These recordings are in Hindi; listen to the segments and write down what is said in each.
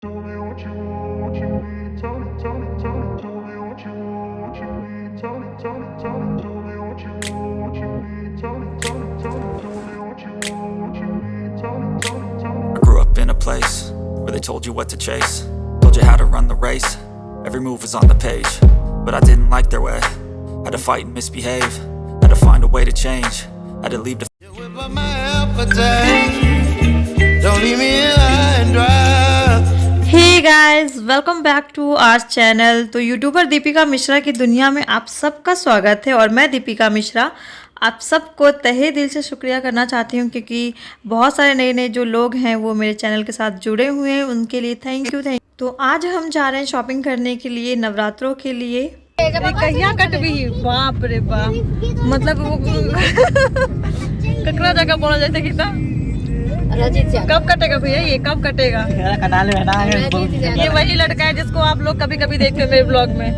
Tell me what you want, what you need. Tell me. Tell me what you want, what you need. Tell me. Tell me what you want, what you need. Tell me. Tell me what you want, what you need. Tell me. I grew up in a place where they told you what to chase, told you how to run the race. Every move was on the page, but I didn't like their way. Had to fight and misbehave, had to find a way to change, had to leave the Whip up my appetite. Don't leave me high and dry. Hey guys, welcome back to our channel. तो यूट्यूबर दीपिका मिश्रा की दुनिया में आप सबका स्वागत है और मैं दीपिका मिश्रा आप सबको तहे दिल से शुक्रिया करना चाहती हूँ, क्योंकि बहुत सारे नए नए जो लोग हैं वो मेरे चैनल के साथ जुड़े हुए हैं, उनके लिए थैंक यू। तो आज हम जा रहे हैं शॉपिंग करने के लिए नवरात्रों के लिए। कहिया कट भी बाप रे बाप, मतलब वो ककरा जगह बोला जाता कितना कब कटेगा भैया, ये कब कटेगा? ये वही लड़का है जिसको आप लोग कभी कभी देखते हो मेरे ब्लॉग में।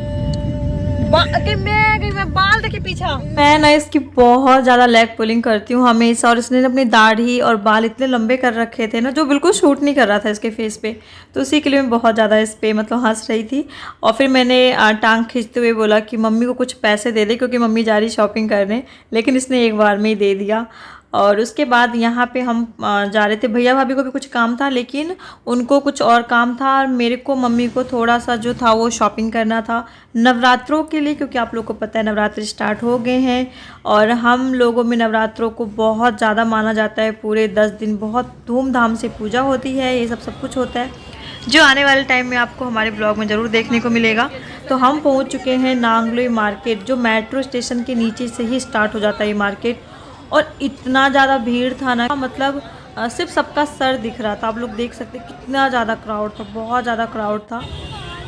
मैं बाल देखिए पीछा। मैं ना इसकी बहुत ज्यादा लेग पुलिंग करती हूँ हमेशा, और इसने अपनी दाढ़ी और बाल इतने लंबे कर रखे थे ना, जो बिल्कुल शूट नहीं कर रहा था इसके फेस पे। तो उसी के लिए मैं बहुत ज़्यादा इस पे मतलब हंस रही थी। और फिर मैंने टांग खींचते हुए बोला कि मम्मी को कुछ पैसे दे दे, क्योंकि मम्मी जा रही शॉपिंग करने। लेकिन इसने एक बार में ही दे दिया। और उसके बाद यहाँ पे हम जा रहे थे, भैया भाभी को भी कुछ काम था, लेकिन उनको कुछ और काम था, और मेरे को मम्मी को थोड़ा सा जो था वो शॉपिंग करना था नवरात्रों के लिए, क्योंकि आप लोग को पता है नवरात्रि स्टार्ट हो गए हैं। और हम लोगों में नवरात्रों को बहुत ज़्यादा माना जाता है, पूरे 10 दिन बहुत धूमधाम से पूजा होती है, ये सब कुछ होता है, जो आने वाले टाइम में आपको हमारे ब्लॉग में ज़रूर देखने को मिलेगा। तो हम पहुँच चुके हैं नांगलोई मार्केट, जो मेट्रो स्टेशन के नीचे से ही स्टार्ट हो जाता है ये मार्केट। और इतना ज़्यादा भीड़ था ना, मतलब सिर्फ सबका सर दिख रहा था। आप लोग देख सकते कितना ज़्यादा क्राउड था, बहुत ज़्यादा क्राउड था।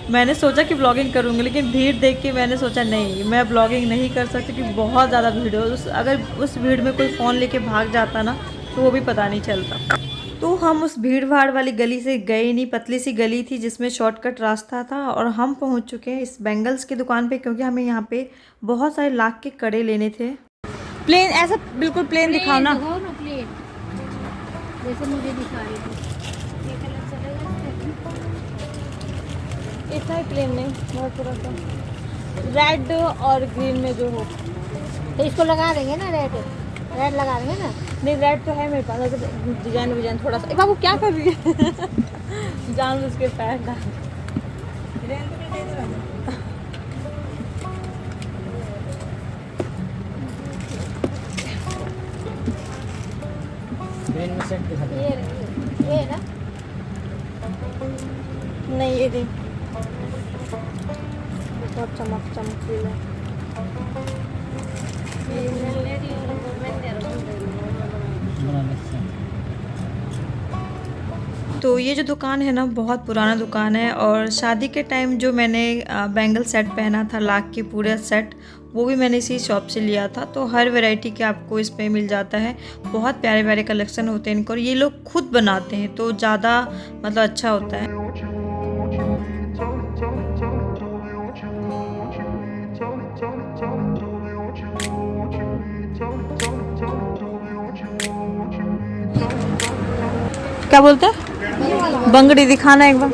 मैंने सोचा कि ब्लॉगिंग करूँगी, लेकिन भीड़ देख के मैंने सोचा नहीं, मैं ब्लॉगिंग नहीं कर सकती, क्योंकि बहुत ज़्यादा भीड़ है। अगर उस भीड़ में कोई फ़ोन लेके भाग जाता ना, तो वो भी पता नहीं चलता। तो हम उस भीड़ भाड़ वाली गली से गए नहीं, पतली सी गली थी जिसमें शॉर्टकट रास्ता था, और हम पहुँच चुके हैं इस बैंगल्स की दुकान पे, क्योंकि हमें यहाँ पे बहुत सारे लाख के कड़े लेने थे। प्लेन, ऐसा बिल्कुल प्लेन दिखाओ ना। प्लेन जैसे मुझे दिखा रही थी। ये कलर चलेगा, इतना ही प्लेन नहीं, बहुत थोड़ा सा रेड और ग्रीन में जो हो। तो इसको लगा देंगे ना, रेड रेड लगा देंगे ना। नहीं, रेड तो है मेरे पास, डिजाइन थोड़ा सा। बाबू क्या कर रही है? जान उसके पैर डाल। ये ना, नहीं ये नहीं, बहुत चमकीला। तो ये जो दुकान है ना, बहुत पुराना दुकान है, और शादी के टाइम जो मैंने बैंगल सेट पहना था, लाख की पूरा सेट, वो भी मैंने इसी शॉप से लिया था। तो हर वैरायटी के आपको इस पे मिल जाता है। बहुत प्यारे प्यारे कलेक्शन होते हैं इनको, और ये लोग खुद बनाते हैं, तो ज़्यादा मतलब अच्छा होता है। क्या बोलते हैं? बंगड़ी दिखाना एक बार।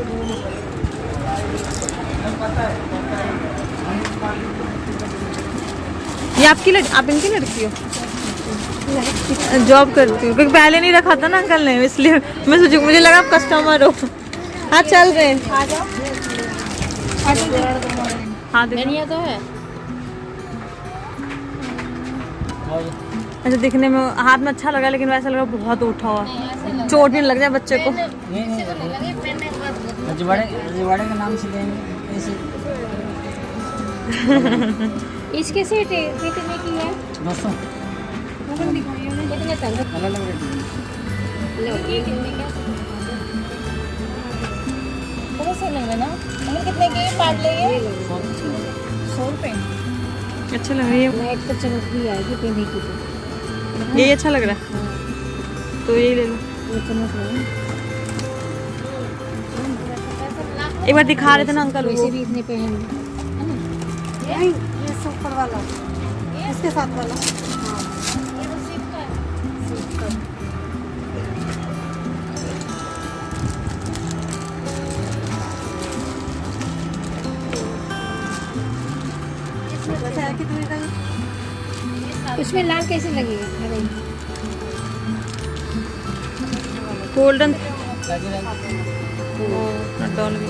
ये आपकी आप इनकी लड़की हो? जॉब करती हूँ, क्योंकि पहले नहीं रखा था ना अंकल ने, इसलिए मैं सोची, मुझे लगा आप कस्टमर हो। हाँ चल रहे हैं, आ जाओ। हाँ देखो। धनिया तो है। ऐसे दिखने में हाथ में अच्छा लगा, लेकिन वैसा लगा बहुत उठा हुआ, चोट नहीं लग जाए बच्चे को। रजवाड़े के नाम से लेंगे ऐसे। इसके सेट कितने की है? 200 कितने तक? अलग रेट लो, ये कितने का? बहुत सही लग रहा है ना। कितने की पार्ट लेंगे? 100 रुपये। अच्छा लग रही है, लाइट पर चमक भी आएगी पहने की तो। यही अच्छा लग रहा है, तो यही ले लो। ये चमक रहा है। एक बार दिखा रहे थे ना अंकल, वैसे भी इतने पहन है ना। ये सुपर वाला, इसके साथ वाला। है कितने का? उसमें लाल कैसे लगेगा? अरे गोल्डन डॉल भी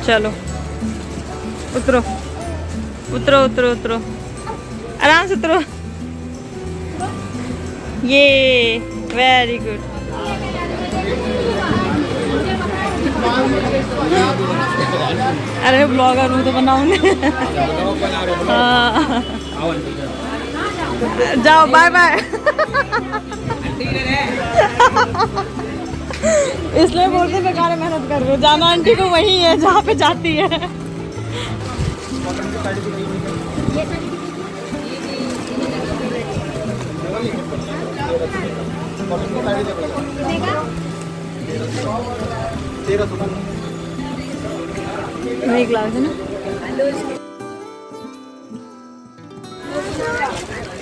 चलो उतरो उतरो उतरो उतरो आराम से उतरो। ये वेरी गुड। अरे ब्लॉगर हूँ तो बनाऊंगी। हाँ जाओ बाय बाय। इसलिए बोलते बेकार मेहनत कर रहे हो। जाना आंटी को वही है जहाँ पे जाती है। नहीं ग्लास है ना?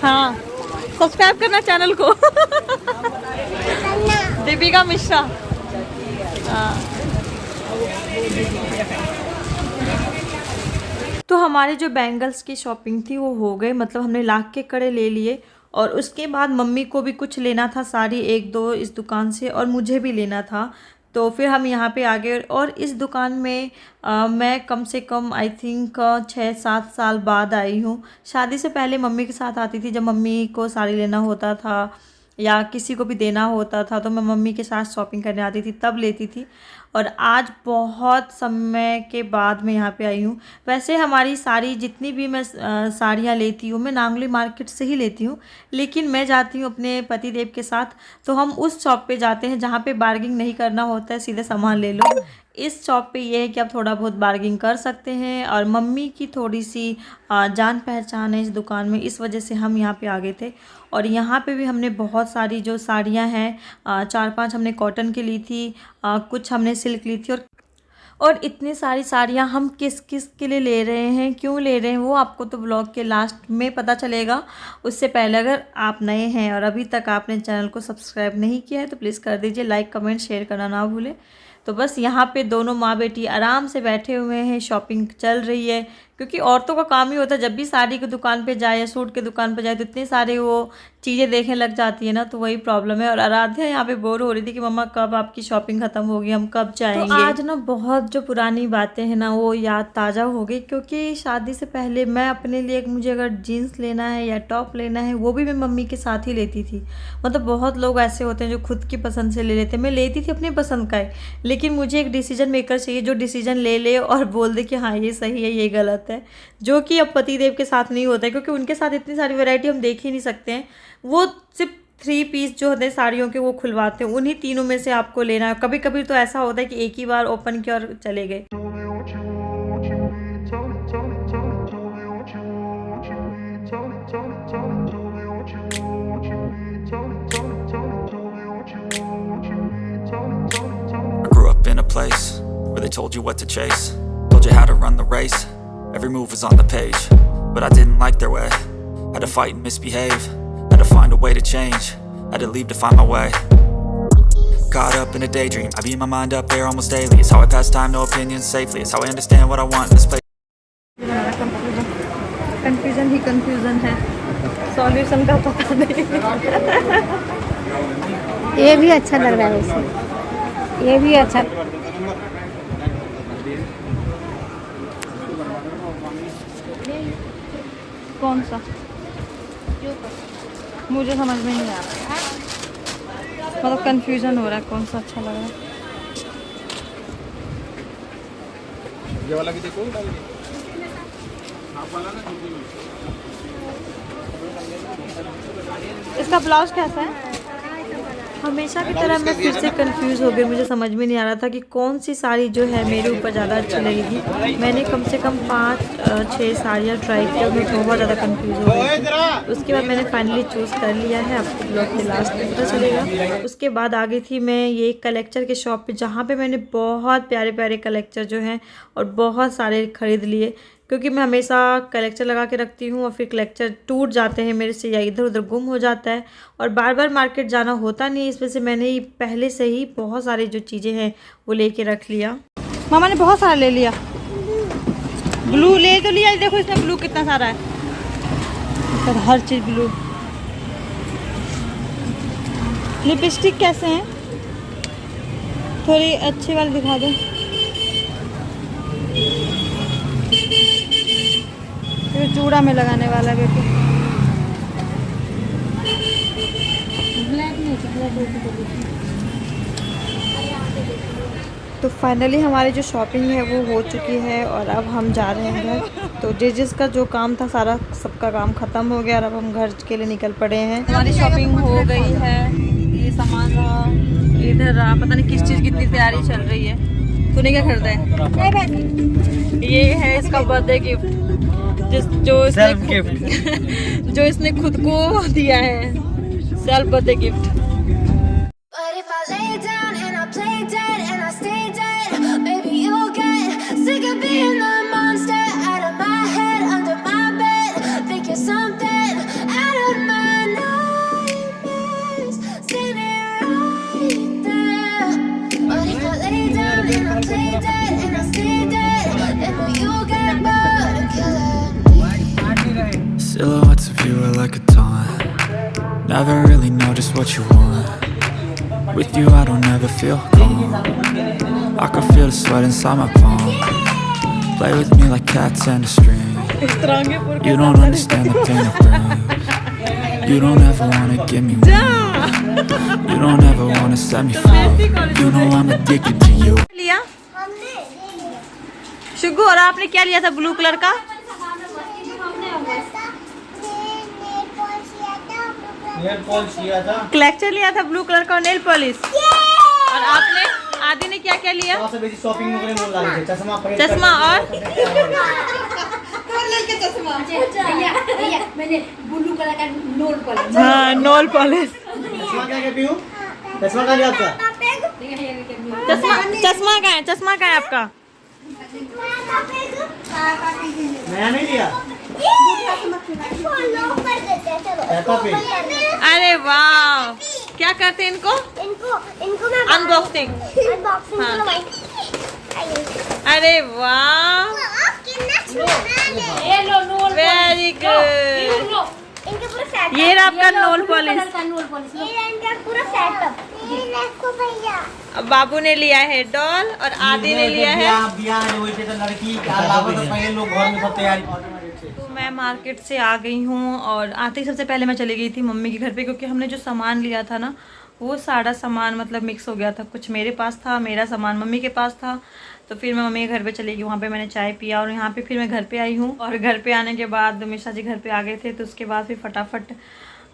हाँ सब्सक्राइब करना चैनल को। दीपिका मिश्रा। हाँ। तो हमारे जो बैंगल्स की शॉपिंग थी वो हो गई, मतलब हमने लाख के कड़े ले लिए और उसके बाद मम्मी को भी कुछ लेना था, साड़ी एक दो इस दुकान से और मुझे भी लेना था। तो फिर हम यहाँ पे आ गए और इस दुकान में मैं कम से कम आई थिंक 6-7 साल बाद आई हूँ। शादी से पहले मम्मी के साथ आती थी, जब मम्मी को साड़ी लेना होता था या किसी को भी देना होता था तो मैं मम्मी के साथ शॉपिंग करने आती थी, तब लेती थी। और आज बहुत समय के बाद मैं यहाँ पे आई हूँ। वैसे हमारी सारी जितनी भी मैं साड़ियाँ लेती हूँ मैं नांगली मार्केट से ही लेती हूँ, लेकिन मैं जाती हूँ अपने पति देव के साथ तो हम उस शॉप पे जाते हैं जहाँ पे बार्गिंग नहीं करना होता है, सीधे सामान ले लो। इस शॉप पे ये है कि आप थोड़ा बहुत बार्गिंग कर सकते हैं और मम्मी की थोड़ी सी जान पहचान है इस दुकान में, इस वजह से हम यहाँ पे आ गए थे। और यहाँ पे भी हमने बहुत सारी जो साड़ियाँ हैं 4-5 हमने कॉटन की ली थी, कुछ हमने सिल्क ली थी। और इतनी सारी साड़ियाँ हम किस किस के लिए ले रहे हैं, क्यों ले रहे हैं, वो आपको तो ब्लॉग के लास्ट में पता चलेगा। उससे पहले अगर आप नए हैं और अभी तक आपने चैनल को सब्सक्राइब नहीं किया है तो प्लीज़ कर दीजिए, लाइक कमेंट शेयर करना ना भूलें। तो बस यहाँ पे दोनों माँ बेटी आराम से बैठे हुए हैं, शॉपिंग चल रही है, क्योंकि औरतों का काम ही होता है जब भी साड़ी की दुकान पे जाए या सूट की दुकान पे जाए तो इतने सारे वो चीज़ें देखने लग जाती है ना, तो वही प्रॉब्लम है। और आराध्या यहाँ पे बोर हो रही थी कि मम्मा कब आपकी शॉपिंग ख़त्म होगी, हम कब जाएंगे। तो आज ना बहुत जो पुरानी बातें हैं ना वो याद ताज़ा हो गई, क्योंकि शादी से पहले मैं अपने लिए मुझे अगर जीन्स लेना है या टॉप लेना है वो भी मैं मम्मी के साथ ही लेती थी। मतलब बहुत लोग ऐसे होते हैं जो खुद की पसंद से ले लेते हैं, मैं लेती थी अपनी पसंद का ही, लेकिन मुझे एक डिसीजन मेकर चाहिए जो डिसीजन ले ले और बोल दे कि हाँ ये सही है ये गलत है, जो कि अब पति देव के साथ नहीं होता है, क्योंकि उनके साथ इतनी सारी वैरायटी हम देख ही नहीं सकते हैं। वो सिर्फ 3 पीस जो होते हैं साड़ियों के वो खुलवाते हैं, उन्हीं तीनों में से आपको लेना है। कभी कभी तो ऐसा होता है कि एक ही बार ओपन किया और चले गए। I grew up in a place where they told you what to chase, told you how to run the race. Every move was on the page, but I didn't like their way. Had to fight and misbehave, had to find a way to change, had to leave to find my way. Caught up in a daydream, I beat my mind up there almost daily. It's how I pass time, no opinions safely. It's how I understand what I want in this place. Confusion he confusion है, सॉल्यूशन का पता नहीं। ये भी अच्छा लग रहा है उसे, ये भी अच्छा। कौन सा मुझे समझ में नहीं आ रहा, मतलब कंफ्यूजन हो रहा है कौन सा अच्छा लग रहा है। ये वाला भी देखो। इसका ब्लाउज कैसा है? हमेशा की तरह मैं फिर से कंफ्यूज हो गई, मुझे समझ में नहीं आ रहा था कि कौन सी साड़ी जो है मेरे ऊपर ज़्यादा अच्छी लगेगी। मैंने कम से कम 5-6 साड़ियाँ ट्राई की और मैं बहुत ज़्यादा कंफ्यूज हो गई। उसके बाद मैंने फाइनली चूज़ कर लिया है, आपको ब्लॉग के लास्ट में पता चलेगा। उसके बाद आ गई थी मैं ये कलेक्टर के शॉप पे, जहाँ पे मैंने बहुत प्यारे प्यारे कलेक्टर जो हैं और बहुत सारे ख़रीद लिए, क्योंकि मैं हमेशा कलेक्टर लगा के रखती हूँ और फिर कलेक्टर टूट जाते हैं मेरे से या इधर उधर गुम हो जाता है और बार बार मार्केट जाना होता नहीं। इस वजह से मैंने ही पहले से ही बहुत सारी जो चीज़ें हैं वो लेके रख लिया। मामा ने बहुत सारा ले लिया। ब्लू ले तो लिया, देखो इसमें ब्लू कितना सारा है, इसका हर चीज़ ब्लू। लिपस्टिक कैसे हैं? थोड़ी अच्छी वाली दिखा दो। ये चूड़ा में लगाने वाला है बेटे। तो फाइनली हमारी जो शॉपिंग है वो हो चुकी है और अब हम जा रहे हैं घर। तो जिसका जो काम था सारा सबका काम ख़त्म हो गया और अब हम घर के लिए निकल पड़े हैं। हमारी शॉपिंग हो गई है, ये सामान रहा, इधर रहा, पता नहीं किस चीज़ की इतनी तैयारी चल रही है। तूने क्या खरीदा है? ये है इसका बर्थडे गिफ्ट जो इसने खुद को दिया है, self birthday gift. But if I lay down and I play dead and I stay dead, maybe you'll get sick of being the monster out of my head, under my bed. Think you're something out of my nightmares, standing right there. But if I lay down and I play dead and I stay dead, then will you get bored of killing me? Silhouettes of you are like a taunt. Never really know just what you want. With you I don't ever feel calm. I can feel the sweat inside my palm. Play with me like cats and a string. You don't understand the pain it brings. You don't ever wanna give me one. You don't ever wanna set me free. You know I'm addicted to you. लिया शुगु, और आपने क्या लिया था ब्लू कलर का? नेल पॉलिश लिया था, कलेक्टर लिया था ब्लू कलर का और नेल पॉलिश। और आपने, आदि ने क्या क्या लिया? शॉपिंग में मोल लगा के चश्मा चश्मा और मैंने ब्लू कलर का नोल पॉलिश। हाँ, नोल पॉलिश। चश्मा क्या क्या पीऊं? चश्मा का लिया आपका? चश्मा का है, चश्मा का है आपका? नया नहीं लिया? अरे वाह, क्या करते हैं इनको? इनको मैं अनबॉक्सिंग। हाँ। अरे वाह, वेरी गुड। इनके पूरा सेट, ये रहा आपका नोल पॉलिश। ये इनका पूरा सेटअप। ये देखो भैया, अब बाबू ने लिया है डॉल और आदि ने लिया है। बियाह वही पे तो लड़की अलावा तो पहले लोग घर में सब तैयारी। तो मैं मार्केट से आ गई हूँ और आते ही सबसे पहले मैं चली गई थी मम्मी के घर पे, क्योंकि हमने जो सामान लिया था ना वो सारा सामान मतलब मिक्स हो गया था। कुछ मेरे पास था, मेरा सामान मम्मी के पास था। तो फिर मैं मम्मी के घर पे चली गई, वहाँ पे मैंने चाय पिया और यहाँ पे फिर मैं घर पे आई हूँ। और घर पे आने के बाद मिश्रा जी घर पे आ गए थे, तो उसके बाद फिर फटाफट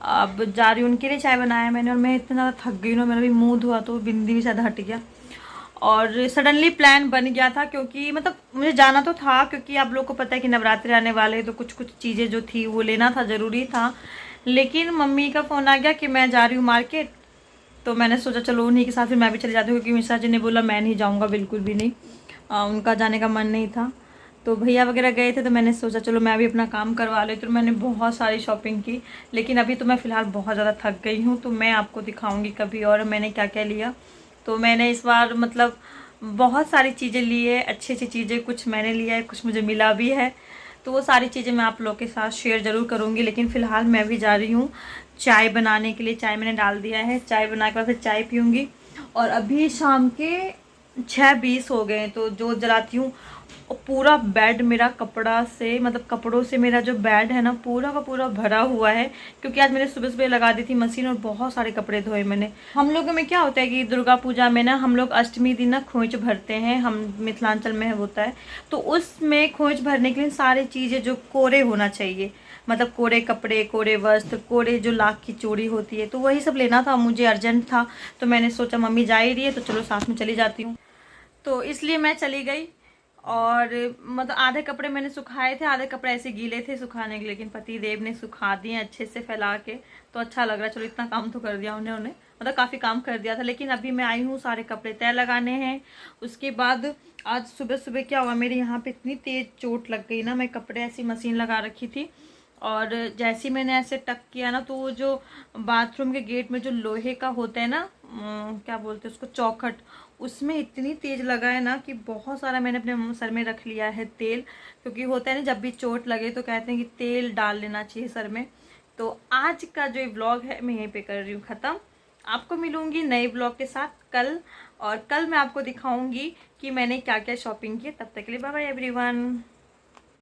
अब जा रही हूँ, उनके लिए चाय बनाया मैंने। और मैं इतना ज़्यादा थक गई ना, मेरा भी मुँह धुआ तो बिंदी भी शायद हट गया। और सडनली प्लान बन गया था, क्योंकि मतलब मुझे जाना तो था, क्योंकि आप लोग को पता है कि नवरात्रि आने वाले, तो कुछ कुछ चीज़ें जो थी वो लेना था, ज़रूरी था। लेकिन मम्मी का फ़ोन आ गया कि मैं जा रही हूँ मार्केट। तो मैंने सोचा चलो उन्हीं के साथ फिर मैं भी चली जाती हूँ, क्योंकि मिश्रा जी ने बोला मैं नहीं जाऊँगा, बिल्कुल भी नहीं, उनका जाने का मन नहीं था। तो भैया वगैरह गए थे, तो मैंने सोचा चलो मैं भी अपना काम करवा लेती हूँ। तो मैंने बहुत सारी शॉपिंग की, लेकिन अभी तो मैं फ़िलहाल बहुत ज़्यादा थक गई हूँ, तो मैं आपको दिखाऊँगी कभी और मैंने क्या क्या लिया। तो मैंने इस बार मतलब बहुत सारी चीज़ें ली है, अच्छी अच्छी चीज़ें, कुछ मैंने लिया है, कुछ मुझे मिला भी है। तो वो सारी चीज़ें मैं आप लोग के साथ शेयर ज़रूर करूँगी। लेकिन फ़िलहाल मैं भी जा रही हूँ चाय बनाने के लिए। चाय मैंने डाल दिया है, चाय बना के बाद फिर चाय पीऊँगी। और अभी शाम के 6:20 हो गए हैं, तो जोत जलाती हूँ। और पूरा बेड मेरा कपड़ा से, मतलब कपड़ों से मेरा जो बेड है ना पूरा का पूरा भरा हुआ है, क्योंकि आज मैंने सुबह सुबह लगा दी थी मशीन और बहुत सारे कपड़े धोए मैंने। हम लोगों में क्या होता है कि दुर्गा पूजा में ना हम लोग अष्टमी दिन ना खोइच भरते हैं, हम मिथिलांचल में होता है। तो उसमें खोइच भरने के लिए सारी चीज़ें जो कोरे होना चाहिए, मतलब कोरे कपड़े, कोरे वस्त्र, कोरे जो लाख की चूड़ी होती है, तो वही सब लेना था, मुझे अर्जेंट था। तो मैंने सोचा मम्मी जा ही रही है तो चलो साथ में चली जाती हूँ, तो इसलिए मैं चली गई। और मतलब आधे कपड़े मैंने सुखाए थे, आधे कपड़े ऐसे गीले थे सुखाने के, लेकिन पति देव ने सुखा दिए अच्छे से फैला के, तो अच्छा लग रहा है। चलो इतना काम तो कर दिया उन्होंने। मतलब काफ़ी काम कर दिया था। लेकिन अभी मैं आई हूँ, सारे कपड़े तय लगाने हैं। उसके बाद आज सुबह सुबह क्या हुआ, मेरे यहाँ पे इतनी तेज़ चोट लग गई ना, मैं कपड़े ऐसी मशीन लगा रखी थी और जैसे ही मैंने ऐसे टक किया ना, तो वो जो बाथरूम के गेट में जो लोहे का होता है ना, क्या बोलते हैं उसको, चौखट, उसमें इतनी तेज़ लगा है ना कि बहुत सारा मैंने अपने सर में रख लिया है तेल। क्योंकि होता है ना, जब भी चोट लगे तो कहते हैं कि तेल डाल लेना चाहिए सर में। तो आज का जो व्लॉग है मैं यहीं पे कर रही हूँ ख़त्म। आपको मिलूँगी नए ब्लॉग के साथ कल, और कल मैं आपको दिखाऊँगी कि मैंने क्या क्या शॉपिंग की। तब तक के लिए बाय बाय एवरीवन।